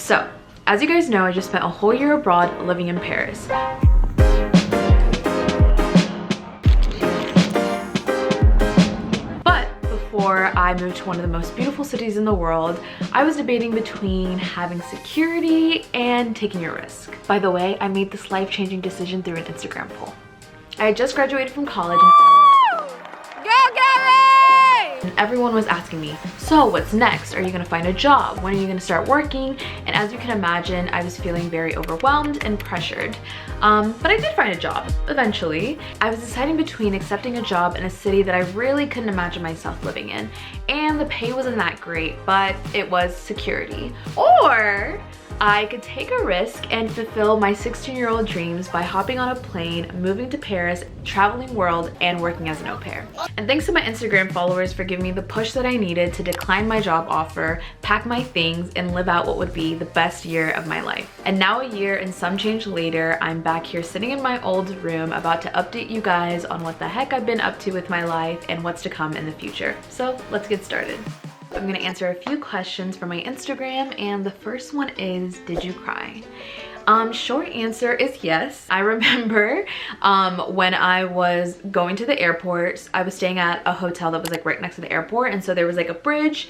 So, as you guys know, I just spent a whole year abroad living in Paris. But before I moved to one of the most beautiful cities in the world, I was debating between having security and taking a risk. By the way, I made this life-changing decision through an Instagram poll. I had just graduated from college and everyone was asking me, so what's next? Are you gonna find a job? When are you gonna start working? And as you can imagine, I was feeling very overwhelmed and pressured. But I did find a job eventually. I was deciding between accepting a job in a city that I really couldn't imagine myself living in. And the pay wasn't that great, but it was security. Or I could take a risk and fulfill my 16-year-old dreams by hopping on a plane, moving to Paris, traveling world, and working as an au pair. And thanks to my Instagram followers for giving me the push that I needed to decline my job offer, pack my things, and live out what would be the best year of my life. And now a year and some change later, I'm back here sitting in my old room about to update you guys on what the heck I've been up to with my life and what's to come in the future. So let's get started. I'm gonna answer a few questions from my Instagram, and the first one is, did you cry? Short answer is yes. I remember when I was going to the airport, I was staying at a hotel that was like right next to the airport, and so there was like a bridge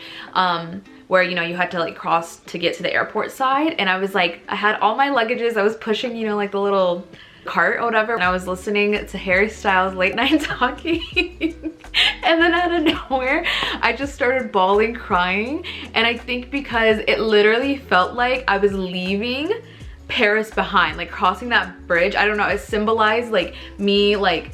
where, you know, you had to like cross to get to the airport side, and I was like, I had all my luggages, I was pushing, you know, like the little cart or whatever, and I was listening to Harry Styles' Late Night Talking. And then out of nowhere, I just started bawling, crying. And I think because it literally felt like I was leaving Paris behind, like crossing that bridge. I don't know, it symbolized like me like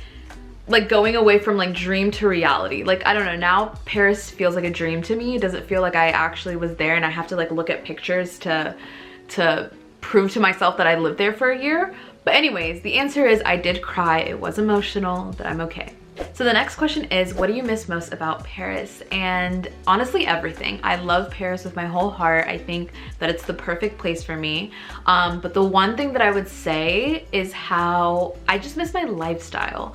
going away from like dream to reality. Like, I don't know, now Paris feels like a dream to me. It doesn't feel like I actually was there and I have to like look at pictures to prove to myself that I lived there for a year. But anyways, the answer is I did cry. It was emotional, but I'm okay. So the next question is, what do you miss most about Paris? And honestly, everything. I love Paris with my whole heart. I think that it's the perfect place for me. But the one thing that I would say is how I just miss my lifestyle.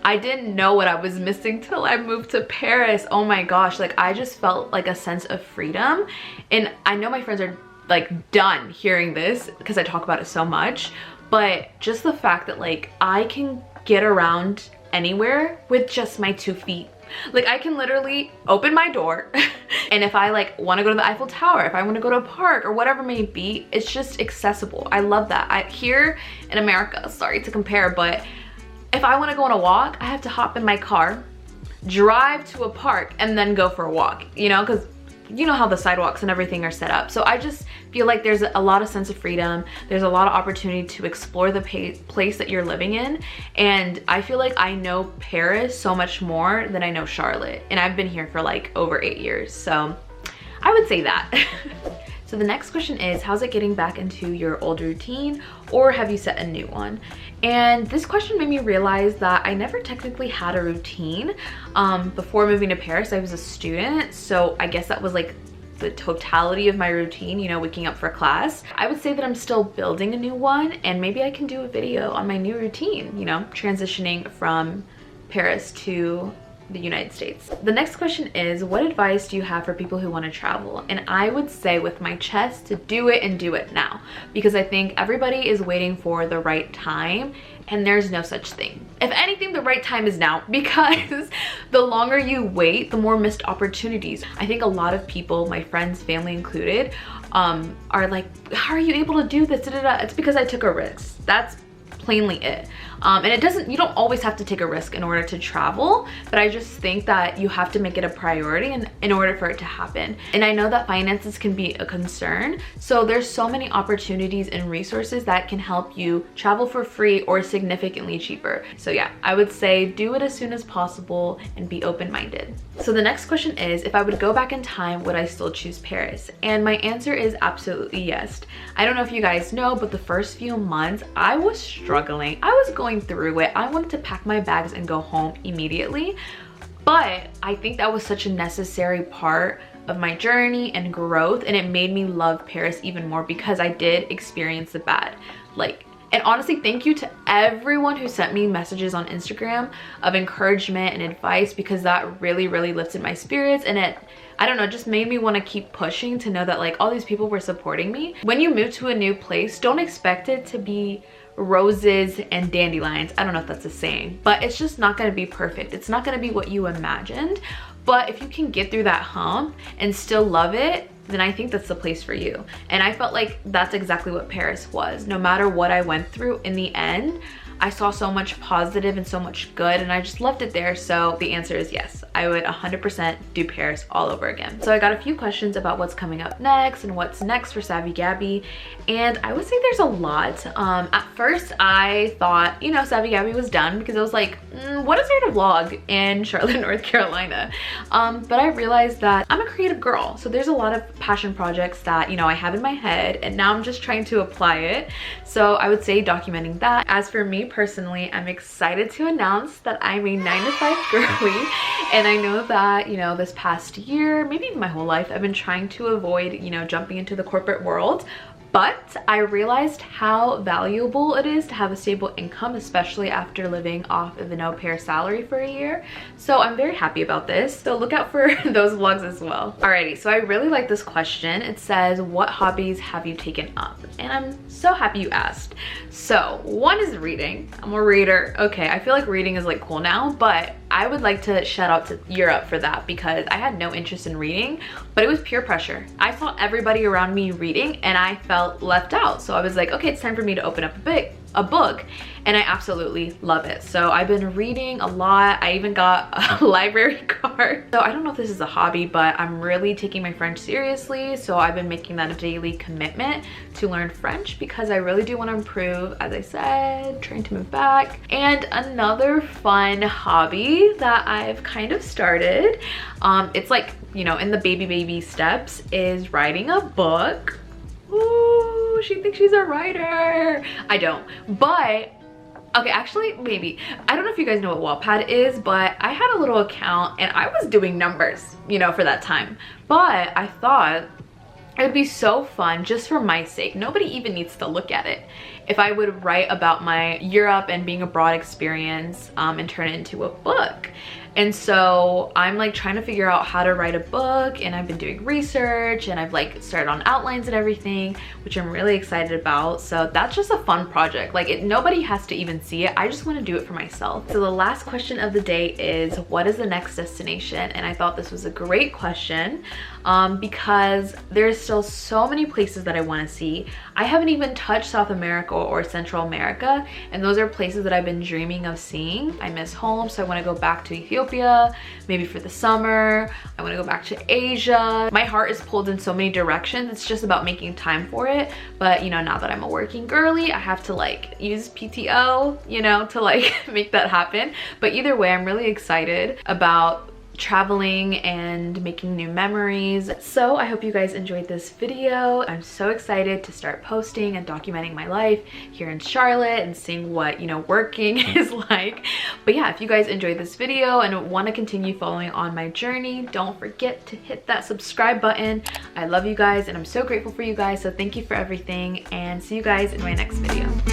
I didn't know what I was missing till I moved to Paris. Oh my gosh, like I just felt like a sense of freedom. And I know my friends are like done hearing this because I talk about it so much, but just the fact that like I can get around anywhere with just my 2 feet. Like I can literally open my door and if I like want to go to the Eiffel Tower, if I want to go to a park or whatever it may be, it's just accessible. I love that. Here in America, sorry to compare, but if I want to go on a walk, I have to hop in my car, drive to a park, and then go for a walk, you know, because you know how the sidewalks and everything are set up. So I just feel like there's a lot of sense of freedom. There's a lot of opportunity to explore the place that you're living in. And I feel like I know Paris so much more than I know Charlotte. And I've been here for like over 8 years. So I would say that. So the next question is, how's it getting back into your old routine, or have you set a new one? And this question made me realize that I never technically had a routine. Before moving to Paris, I was a student, so I guess that was like the totality of my routine, you know, waking up for class. I would say that I'm still building a new one, and maybe I can do a video on my new routine, you know, transitioning from Paris to the United States. The next question is, what advice do you have for people who want to travel? And I would say with my chest to do it and do it now, because I think everybody is waiting for the right time and there's no such thing. If anything, the right time is now, because the longer you wait, the more missed opportunities. I think a lot of people, my friends, family included, are like, how are you able to do this? It's because I took a risk. That's plainly it. And you don't always have to take a risk in order to travel, but I just think that you have to make it a priority in order for it to happen. And I know that finances can be a concern, so there's so many opportunities and resources that can help you travel for free or significantly cheaper. So yeah, I would say do it as soon as possible and be open-minded. So the next question is, if I would go back in time, would I still choose Paris? And my answer is absolutely yes. I don't know if you guys know, but the first few months I was struggling. I was going through it. I wanted to pack my bags and go home immediately, but I think that was such a necessary part of my journey and growth, and it made me love Paris even more because I did experience the bad. And honestly, thank you to everyone who sent me messages on Instagram of encouragement and advice, because that really, really lifted my spirits, and I don't know, just made me want to keep pushing, to know that like all these people were supporting me. When you move to a new place, don't expect it to be roses and dandelions. I don't know if that's a saying, but it's just not going to be perfect. It's not going to be what you imagined. But if you can get through that hump and still love it, then I think that's the place for you. And I felt like that's exactly what Paris was. No matter what I went through, in the end, I saw so much positive and so much good, and I just loved it there. So the answer is yes. I would 100% do Paris all over again. So I got a few questions about what's coming up next and what's next for Savvy Gabby, and I would say there's a lot. At first I thought, you know, Savvy Gabby was done, because I was like, what is there to vlog in Charlotte, North Carolina? But I realized that I'm a creative girl, so there's a lot of passion projects that, you know, I have in my head, and now I'm just trying to apply it. So I would say documenting that. As for me personally, I'm excited to announce that I'm a 9-to-5 girly. And I know that, you know, this past year, maybe even my whole life, I've been trying to avoid, you know, jumping into the corporate world. But I realized how valuable it is to have a stable income, especially after living off of an au pair salary for a year. So I'm very happy about this. So look out for those vlogs as well. Alrighty, so I really like this question. It says, what hobbies have you taken up? And I'm so happy you asked. So one is reading. I'm a reader. Okay, I feel like reading is like cool now, but I would like to shout out to Europe for that, because I had no interest in reading, but it was peer pressure. I saw everybody around me reading and I felt left out. So I was like, okay, it's time for me to open up a book, and I absolutely love it. So I've been reading a lot. I even got a library card. So I don't know if this is a hobby, but I'm really taking my French seriously. So I've been making that a daily commitment to learn French, because I really do want to improve, as I said, trying to move back. And another fun hobby that I've kind of started, it's like, you know, in the baby steps, is writing a book. Ooh, she thinks she's a writer. I don't, but okay, actually, maybe. I don't know if you guys know what Wattpad is, but I had a little account and I was doing numbers, you know, for that time. But I thought it would be so fun, just for my sake. Nobody even needs to look at it, if I would write about my Europe and being abroad experience and turn it into a book. And so I'm like trying to figure out how to write a book, and I've been doing research, and I've like started on outlines and everything, which I'm really excited about. So that's just a fun project. Like nobody has to even see it. I just want to do it for myself. So the last question of the day is, what is the next destination? And I thought this was a great question because there's still so many places that I want to see. I haven't even touched South America or Central America, and those are places that I've been dreaming of seeing. I miss home, so I want to go back to Ethiopia, maybe for the summer. I want to go back to Asia. My heart is pulled in so many directions. It's just about making time for it. But you know, now that I'm a working girly, I have to like use PTO, you know, to like make that happen. But either way, I'm really excited about traveling and making new memories. So I hope you guys enjoyed this video. I'm so excited to start posting and documenting my life here in Charlotte and seeing what, you know, working is like. But yeah, if you guys enjoyed this video and want to continue following on my journey, don't forget to hit that subscribe button. I love you guys and I'm so grateful for you guys. So thank you for everything, and see you guys in my next video.